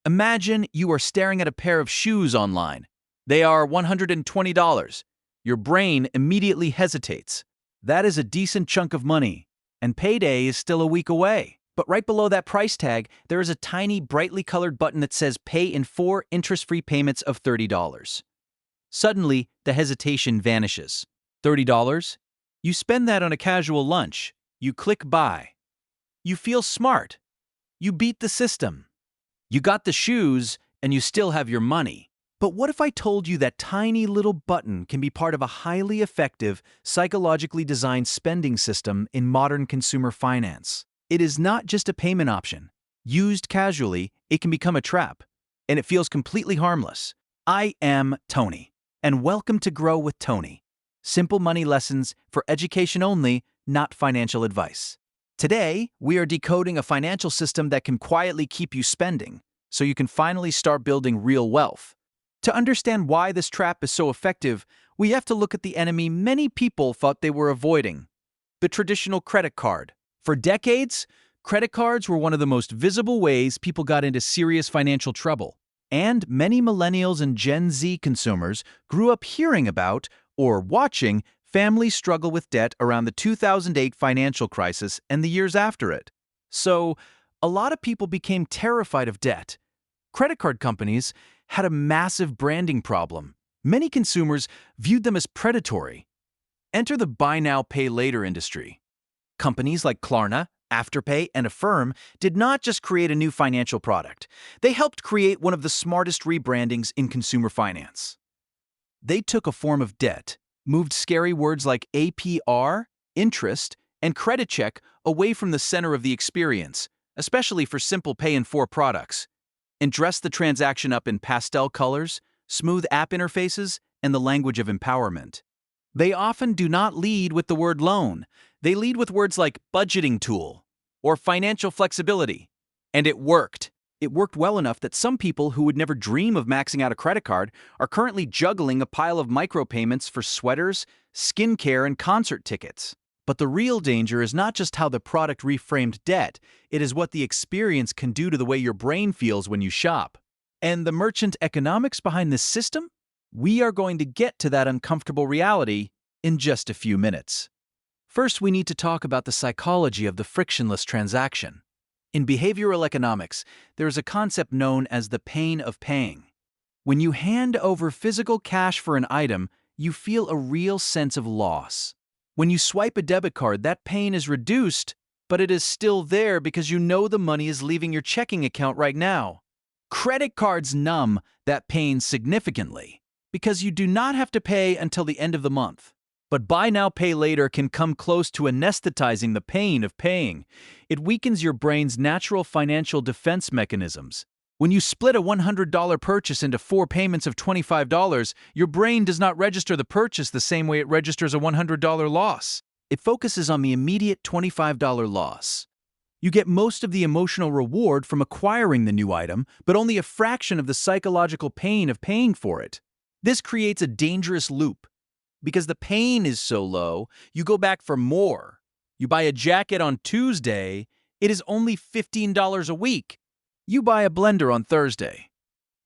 Imagine you are staring at a pair of shoes online. They are $120. Your brain immediately hesitates. That is a decent chunk of money, and payday is still a week away. But right below that price tag, there is a tiny, brightly colored button that says pay in 4 interest-free payments of $30. Suddenly, the hesitation vanishes. $30? You spend that on a casual lunch. You click buy. You feel smart. You beat the system. You got the shoes, and you still have your money. But what if I told you that tiny little button can be part of a highly effective, psychologically designed spending system in modern consumer finance? It is not just a payment option. Used casually, it can become a trap, and it feels completely harmless. I am Tony, and welcome to Grow with Tony. Simple money lessons for education only, not financial advice. Today, we are decoding a financial system that can quietly keep you spending, so you can finally start building real wealth. To understand why this trap is so effective, we have to look at the enemy many people thought they were avoiding: the traditional credit card. For decades, credit cards were one of the most visible ways people got into serious financial trouble. And many millennials and Gen Z consumers grew up hearing about or watching families struggle with debt around the 2008 financial crisis and the years after it. So, a lot of people became terrified of debt. Credit card companies had a massive branding problem. Many consumers viewed them as predatory. Enter the buy now, pay later industry. Companies like Klarna, Afterpay, and Affirm did not just create a new financial product. They helped create one of the smartest rebrandings in consumer finance. They took a form of debt, moved scary words like APR, interest, and credit check away from the center of the experience, especially for simple pay in 4 products, and dressed the transaction up in pastel colors, smooth app interfaces, and the language of empowerment. They often do not lead with the word loan. They lead with words like budgeting tool or financial flexibility. And it worked. It worked well enough that some people who would never dream of maxing out a credit card are currently juggling a pile of micropayments for sweaters, skincare, and concert tickets. But the real danger is not just how the product reframed debt, it is what the experience can do to the way your brain feels when you shop. And the merchant economics behind this system? We are going to get to that uncomfortable reality in just a few minutes. First, we need to talk about the psychology of the frictionless transaction. In behavioral economics, there is a concept known as the pain of paying. When you hand over physical cash for an item, you feel a real sense of loss. When you swipe a debit card, that pain is reduced, but it is still there because you know the money is leaving your checking account right now. Credit cards numb that pain significantly because you do not have to pay until the end of the month. But buy now, pay later can come close to anesthetizing the pain of paying. It weakens your brain's natural financial defense mechanisms. When you split a $100 purchase into 4 payments of $25, your brain does not register the purchase the same way it registers a $100 loss. It focuses on the immediate $25 loss. You get most of the emotional reward from acquiring the new item, but only a fraction of the psychological pain of paying for it. This creates a dangerous loop. Because the pain is so low, you go back for more. You buy a jacket on Tuesday, it is only $15 a week. You buy a blender on Thursday.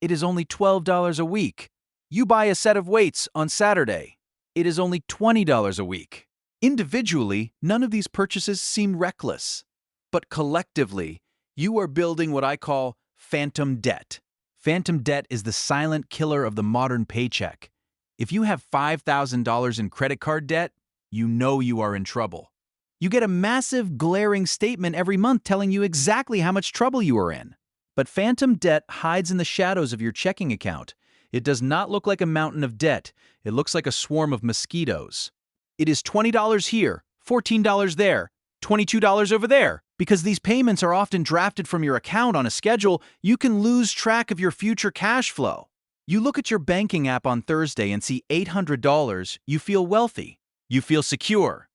It is only $12 a week. You buy a set of weights on Saturday. It is only $20 a week. Individually, none of these purchases seem reckless. But collectively, you are building what I call phantom debt. Phantom debt is the silent killer of the modern paycheck. If you have $5,000 in credit card debt, you know you are in trouble. You get a massive, glaring statement every month telling you exactly how much trouble you are in. But phantom debt hides in the shadows of your checking account. It does not look like a mountain of debt. It looks like a swarm of mosquitoes. It is $20 here, $14 there, $22 over there. Because these payments are often drafted from your account on a schedule, you can lose track of your future cash flow. You look at your banking app on Thursday and see $800, you feel wealthy. You feel secure.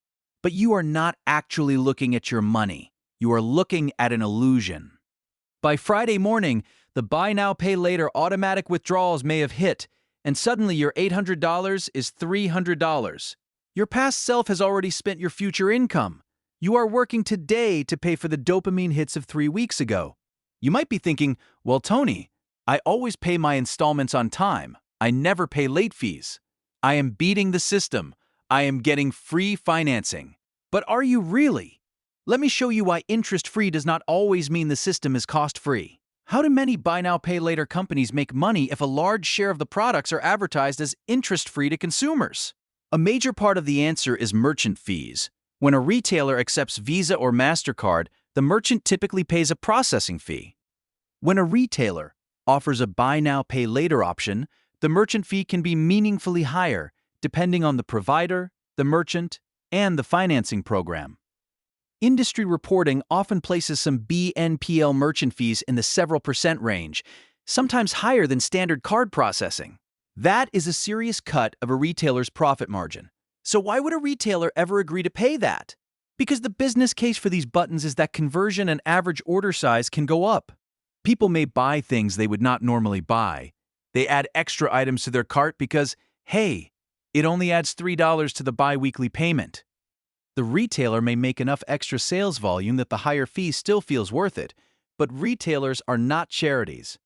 But you are not actually looking at your money. You are looking at an illusion. By Friday morning, the buy now, pay later automatic withdrawals may have hit, and suddenly your $800 is $300. Your past self has already spent your future income. You are working today to pay for the dopamine hits of 3 weeks ago. You might be thinking, well, Tony, I always pay my installments on time. I never pay late fees. I am beating the system. I am getting free financing. But are you really? Let me show you why interest-free does not always mean the system is cost-free. How do many buy now, pay later companies make money if a large share of the products are advertised as interest-free to consumers? A major part of the answer is merchant fees. When a retailer accepts Visa or MasterCard, the merchant typically pays a processing fee. When a retailer offers a buy now, pay later option, the merchant fee can be meaningfully higher, depending on the provider, the merchant, and the financing program. Industry reporting often places some BNPL merchant fees in the several percent range, sometimes higher than standard card processing. That is a serious cut of a retailer's profit margin. So why would a retailer ever agree to pay that? Because the business case for these buttons is that conversion and average order size can go up. People may buy things they would not normally buy. They add extra items to their cart because, hey, it only adds $3 to the bi-weekly payment. The retailer may make enough extra sales volume that the higher fee still feels worth it, but retailers are not charities.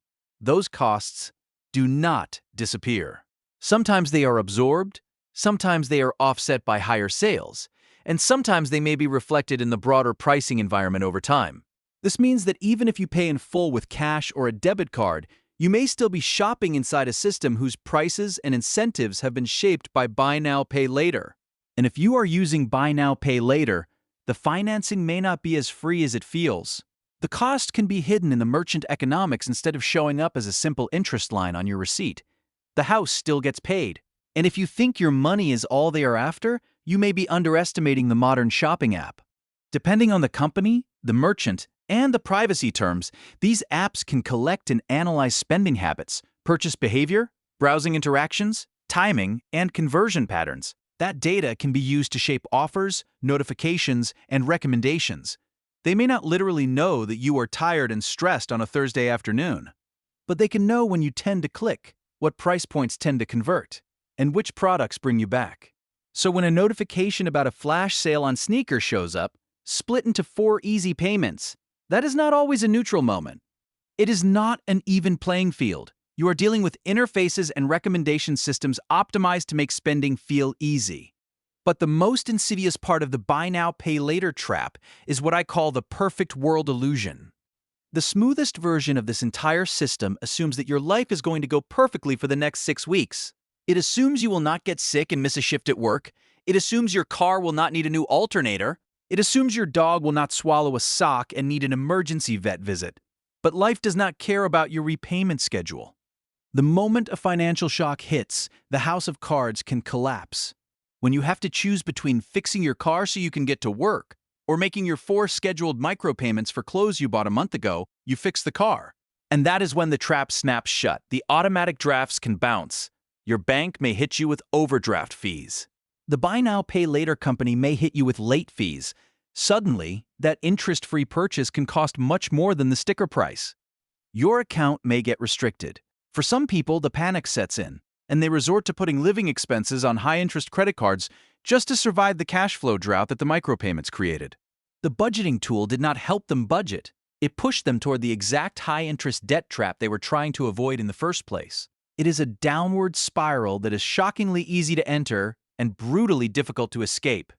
Those costs do not disappear. Sometimes they are absorbed, sometimes they are offset by higher sales, and sometimes they may be reflected in the broader pricing environment over time. This means that even if you pay in full with cash or a debit card, you may still be shopping inside a system whose prices and incentives have been shaped by buy now, pay later. And if you are using buy now, pay later, the financing may not be as free as it feels. The cost can be hidden in the merchant economics instead of showing up as a simple interest line on your receipt. The house still gets paid. And if you think your money is all they are after, you may be underestimating the modern shopping app. Depending on the company, the merchant, and the privacy terms, these apps can collect and analyze spending habits, purchase behavior, browsing interactions, timing, and conversion patterns. That data can be used to shape offers, notifications, and recommendations. They may not literally know that you are tired and stressed on a Thursday afternoon, but they can know when you tend to click, what price points tend to convert, and which products bring you back. So when a notification about a flash sale on sneakers shows up, split into 4 easy payments, that is not always a neutral moment. It is not an even playing field. You are dealing with interfaces and recommendation systems optimized to make spending feel easy. But the most insidious part of the buy now, pay later trap is what I call the perfect world illusion. The smoothest version of this entire system assumes that your life is going to go perfectly for the next 6 weeks. It assumes you will not get sick and miss a shift at work. It assumes your car will not need a new alternator. It assumes your dog will not swallow a sock and need an emergency vet visit. But life does not care about your repayment schedule. The moment a financial shock hits, the house of cards can collapse. When you have to choose between fixing your car so you can get to work or making your 4 scheduled micropayments for clothes you bought a month ago, you fix the car. And that is when the trap snaps shut. The automatic drafts can bounce. Your bank may hit you with overdraft fees. The buy now, pay later company may hit you with late fees. Suddenly, that interest-free purchase can cost much more than the sticker price. Your account may get restricted. For some people, the panic sets in, and they resort to putting living expenses on high-interest credit cards just to survive the cash flow drought that the micropayments created. The budgeting tool did not help them budget. It pushed them toward the exact high-interest debt trap they were trying to avoid in the first place. It is a downward spiral that is shockingly easy to enter and brutally difficult to escape.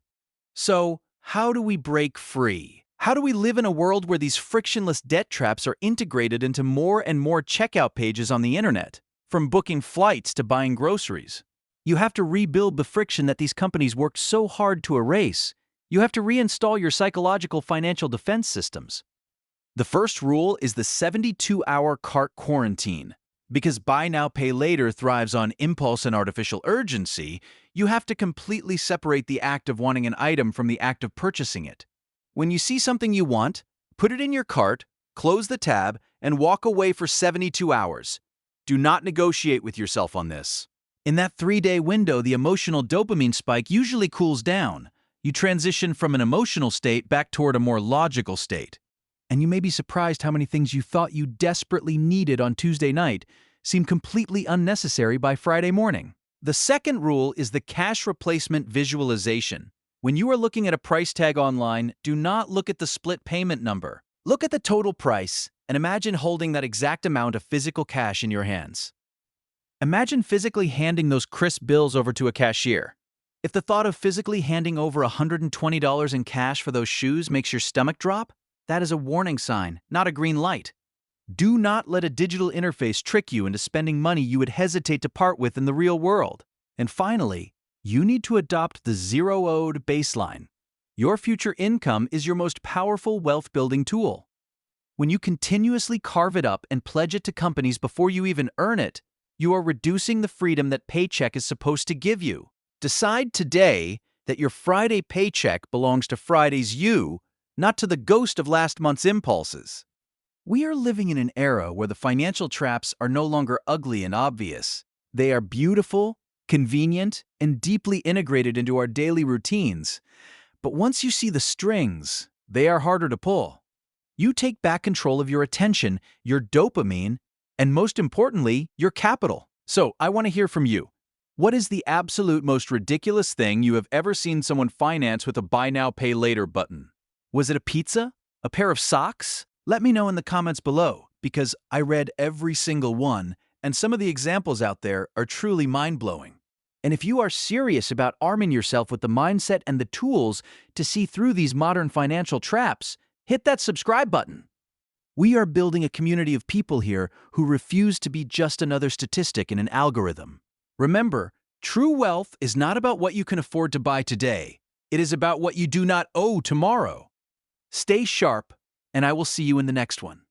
So, how do we break free? How do we live in a world where these frictionless debt traps are integrated into more and more checkout pages on the internet, from booking flights to buying groceries? You have to rebuild the friction that these companies worked so hard to erase. You have to reinstall your psychological financial defense systems. The first rule is the 72-hour cart quarantine. Because buy now, pay later thrives on impulse and artificial urgency, you have to completely separate the act of wanting an item from the act of purchasing it. When you see something you want, put it in your cart, close the tab, and walk away for 72 hours. Do not negotiate with yourself on this. In that 3-day window, the emotional dopamine spike usually cools down. You transition from an emotional state back toward a more logical state. And you may be surprised how many things you thought you desperately needed on Tuesday night seem completely unnecessary by Friday morning. The second rule is the cash replacement visualization. When you are looking at a price tag online, do not look at the split payment number. Look at the total price and imagine holding that exact amount of physical cash in your hands. Imagine physically handing those crisp bills over to a cashier. If the thought of physically handing over $120 in cash for those shoes makes your stomach drop, that is a warning sign, not a green light. Do not let a digital interface trick you into spending money you would hesitate to part with in the real world. And finally, you need to adopt the zero-owed baseline. Your future income is your most powerful wealth-building tool. When you continuously carve it up and pledge it to companies before you even earn it, you are reducing the freedom that paycheck is supposed to give you. Decide today that your Friday paycheck belongs to Friday's you, not to the ghost of last month's impulses. We are living in an era where the financial traps are no longer ugly and obvious. They are beautiful, convenient, and deeply integrated into our daily routines. But once you see the strings, they are harder to pull. You take back control of your attention, your dopamine, and most importantly, your capital. So I want to hear from you. What is the absolute most ridiculous thing you have ever seen someone finance with a buy now, pay later button? Was it a pizza? A pair of socks? Let me know in the comments below, because I read every single one, and some of the examples out there are truly mind-blowing. And if you are serious about arming yourself with the mindset and the tools to see through these modern financial traps, hit that subscribe button. We are building a community of people here who refuse to be just another statistic in an algorithm. Remember, true wealth is not about what you can afford to buy today. It is about what you do not owe tomorrow. Stay sharp, and I will see you in the next one.